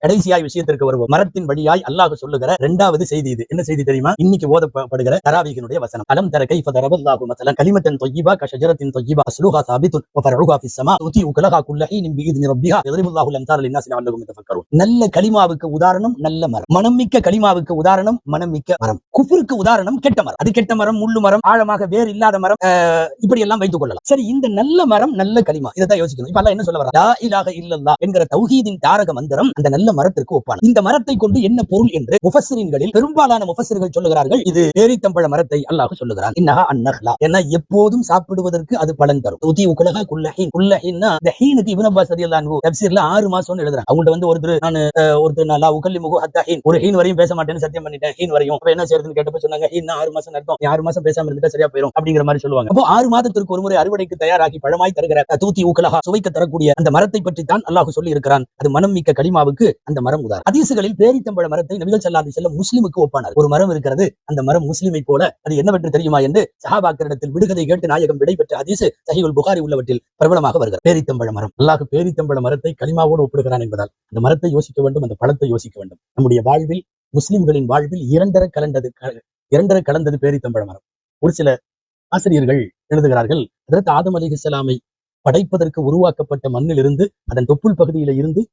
கடைசியாய் விஷயத்திற்கு வருவோம். மரத்தின் வழியாய் அல்லாஹ் சொல்லுகிற இரண்டாவது செய்தி இது. என்ன செய்தி தெரியுமா? இன்னைக்கு ஓதப்படுகிற தராவீஹினுடைய வசனம். அலம் தர கைஃப தரபல்லாஹு மஸலன் கலிமத்தன் தய்யிபா கஷஜரத்தின் தய்யிபா அஸ்லுஹா சாபித்துன் வ ஃபர்உஹா ஃபிஸ் ஸமா துதி உகலஹா குல்ல ஹீனின் பிஇذن ரப்பிஹா யضربுல்லாஹு அம்தால லின்னாஸி லஅல்லஹும் யதஃபக்கரூன். நல்ல கலிமாவுக்கு உதாரணம் நல்ல மரம். மனம்மிக்க கலிமாவுக்கு உதாரணம் மனம்மிக்க மரம். குஃப்ருக்கு உதாரணம் கெட்ட மரம். அது கெட்ட மரம், முள்ளு மரம், ஆழமாக வேர் இல்லாத மரம், இப்படி எல்லாம் வைத்துக் கொள்ளலாம். சரி, இந்த நல்ல மரம் நல்ல கலிமா, இதைத்தான் யோசிக்கணும். இப்ப அல்லாஹ் என்ன சொல்ல வர்றார்? லா இலாஹ இல்லல்லாஹ் என்கிற தௌஹீதின் தாரக மந்திரம் அந்த நல்ல மரத்திற்கு ஒப்பான. இந்த மரத்தை கொண்டு என்ன பொருள் என்று முஃபஸ்ஸிரீன்களில் பெரும்பாலான முஃபஸ்ஸிர்கள் சொல்லுகிறார்கள், இது பேரித்தம்பழ மரத்தை அல்லாஹ் சொல்லுகிறான். இன்னஹா அன்னஹ்லா, ஏன்னா எப்போதும் சாப்பிடுவதற்கு அது பலன் தரும். துதி உகலஹா குல்ல ஹீன். குல்ல ஹீன்னா இந்த ஹீனுக்கு இப்னு அப்பாஸ் ரலியல்லாஹு அன்ஹு தஃப்ஸீர்ல 6 மாசம்னு எழுதுறாங்க. அவங்கள்ட்ட வந்து ஒருத்தர் நான் லா உகல்லிமுஹு ஹத்தா ஹீன், ஒரு ஹீன் வரையும் பேச மாட்டேன்னு சத்தியம் பண்ணிட்டேன், ஹீன் வரையும். அப்ப என்ன செய்யறதுன்னு கேட்டப்ப சொன்னாங்க, ஹீன்னா 6 மாசம் அர்த்தம், 6 மாசம் பேசாம இருந்துட்டா சரியா போயிடும் அப்படிங்கிற மாதிரி சொல்லுவாங்க. அப்போ 6 மாதத்திற்கு ஒரு முறை அறுவடைக்கு தயாராகி பழமாய் தருகிற தூத்தி உகலஹா சுவைக்க தரக்கூடிய அந்த மரத்தை பற்றி தான் அல்லாஹ் சொல்லி இருக்கிறான். அது மனம் மிக்க கலிமாவுக்கு அந்த மரம் உதாரணம். ஹதீஸ்களில் பேரித்தம்பழ மரத்தை நபிகள் ஸல்லல்லாஹு அலைஹி வஸல்லம் முஸ்லிமுக்கு ஒப்பானார். ஒரு மரம் இருக்கிறது, அந்த மரம் முஸ்லிமை போல, அது என்னவென்று தெரியுமா என்று சஹாபாக்களிடத்தில் விடுகதை கேட்டு நாயகம் விடை பெற்ற ஹதீஸ் சஹீஹுல் புகாரி உள்ளவற்றில் பிரபலமாக வருகிறது. பேரித்தம்பழ மரம். அல்லாஹ் பேரித்தம்பழ மரத்தை கலிமாவோடு ஒப்பிடுகிறான் என்பதால் அந்த மரத்தை யோசிக்க வேண்டும், அந்த பழத்தை யோசிக்க வேண்டும். நம்முடைய வாழ்வில், முஸ்லிம்களின் வாழ்வில் இரண்டரை கலந்தது பேரித்தம்பழ மரம். ஒரு சில ஆசிரியர்கள் எழுதுகிறார்கள், ஹஜ்ரத் ஆதம் அலைஹிஸ்ஸலாமை படைப்பதற்கு உருவாக்கப்பட்ட மண்ணிலிருந்து, அதன் தொப்புள் பகுதியில இருந்து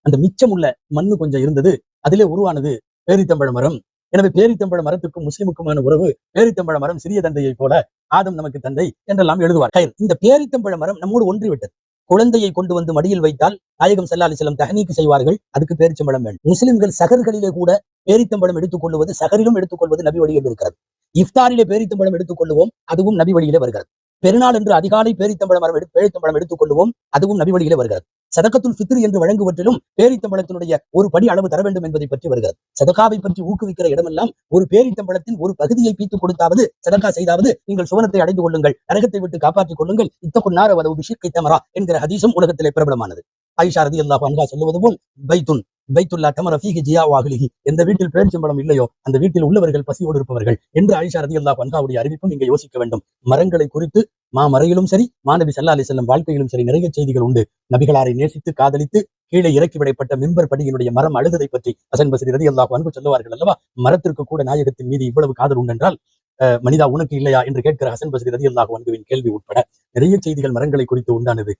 அந்த மிச்சம் உள்ள மண்ணு கொஞ்சம் இருந்தது, அதிலே உருவானது பேரித்தம்பழ மரம். எனவே பேரித்தம்பழ மரத்துக்கும் முஸ்லிமுக்குமான உறவு, பேரித்தம்பழ மரம் சிறிய தந்தையை போல, ஆதம் நமக்கு தந்தை என்றெல்லாம் எழுதுவார். இந்த பேரித்தம்பழ மரம் நம்மோடு ஒன்றிவிட்டது. குழந்தையை கொண்டு வந்து மடியில் வைத்தால் நாயகம் ஸல்லல்லாஹு அலைஹி வஸல்லம் தஹ்னீக் செய்வார்கள், அதுக்கு பேரிச்சம்பழம் வேண்டும். முஸ்லிம்கள் சகர்களிலே கூட பேரித்தம்பழம் எடுத்துக்கொள்வது, சகரிலும் எடுத்துக்கொள்வது நபி வழியில் இருக்கிறது. இஃப்தாரிலே பேரித்தம்பழம் எடுத்துக்கொள்வோம், அதுவும் நபி வழியிலே வருகிறது. பெருநாள் என்று அதிகாலை பேரித்தம்பழம் எடுத்துக்கொள்வோம், அதுவும் நபி வழியிலே வருகிறது. சதகத்துல் ஃபித்ர் என்று வழங்குவதிலும் பேரித்தம்பழத்தினுடைய ஒரு படி அளவு தர வேண்டும் என்பதை பற்றி வருகிறது. சதகாவை பற்றி ஊக்குவிக்கிற இடமெல்லாம் ஒரு பேரித்தம்பழத்தின் ஒரு பகுதியை பீத்து கொடுத்தாவது, சதகா செய்தாவது நீங்கள் சுவனத்தை அடைந்து கொள்ளுங்கள், நரகத்தை விட்டு காப்பாற்றிக் கொள்ளுங்கள், இத்தகுன் நார வலவ் பிஷிக்கி தமரா என்கிற ஹதீஸும் உலகத்திலே பிரபலமானது. ஆயிஷா ரலியல்லாஹு அன்ஹா சொல்லுவது போல், பைத்துல்லா தமர ஃபீஹி ஜியாஉ அஹ்லிஹி, எந்த வீட்டில் பேரிச்சம்பழம் இல்லையோ அந்த வீட்டில் உள்ளவர்கள் பசியோடு இருப்பவர்கள் என்று ஆயிஷா ரலியல்லாஹு அன்ஹாவுடைய அறிவிப்பும் இங்கே யோசிக்க வேண்டும். மரங்களை குறித்து மாமறையிலும் சரி, மாநபி ஸல்லல்லாஹு அலைஹி வஸல்லம் வாழ்க்கையிலும் சரி நிறைய செய்திகள் உண்டு. நபிகளாரை நேசித்து காதலித்து கீழே இறக்கி விடப்பட்ட மிம்பர் படியினுடைய மரம் அழுததை பற்றி ஹசன் பஸ்ரி ரலியல்லாஹு அன்ஹு சொல்லுவார்கள் அல்லவா, மரத்திற்கு கூட நாயகத்தின் மீது இவ்வளவு காதல் உண்டென்றால் மனிதா உனக்கு இல்லையா என்று கேட்கிற ஹசன் பஸ்ரி ரலியல்லாஹு அன்ஹுவின் கேள்வி உட்பட நிறைய செய்திகள் மரங்களை குறித்து உண்டானது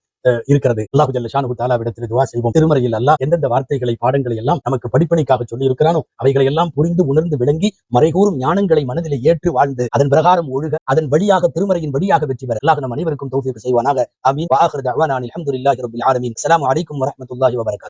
இருக்கிறது. அல்லாஹு ஜல்ல ஷானுஹு தஆலாவிடத்தில் துஆ செய்வோம். திருமறையில் அல்லாஹ் எந்தெந்த வார்த்தைகளை, பாடங்களை எல்லாம் நமக்கு படிப்பனைக்காக சொல்லி இருக்கிறானோ அவைகளை எல்லாம் புரிந்து உணர்ந்து விளங்கி மறைகூறும் ஞானங்களை மனதிலே ஏற்று வாழ்ந்து அதன் பிரகாரம் ஒழுக, அதன் வழியாக, திருமறையின் வழியாக வெற்றி பெற அல்லாஹ் நம் அனைவருக்கும் தௌஃபீக் செய்வானாக. ஆமீன். வ ஆகிரு தஅவானா அல்ஹம்துலில்லாஹி ரப்பில் ஆலமீன். அஸ்ஸலாமு அலைக்கும் வரஹ்மத்துல்லாஹி வ பரகாத்துஹு.